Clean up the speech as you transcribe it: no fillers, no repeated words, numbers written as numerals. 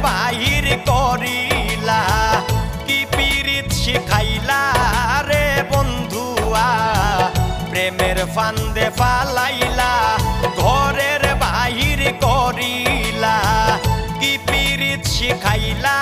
বাহির করিলা কি পীড়িত শিখাইলা রে বন্ধুয়া প্রেমের ফান্দে ফালাইলা ঘরের বাহির করিলা কি পীড়িত শিখাইলা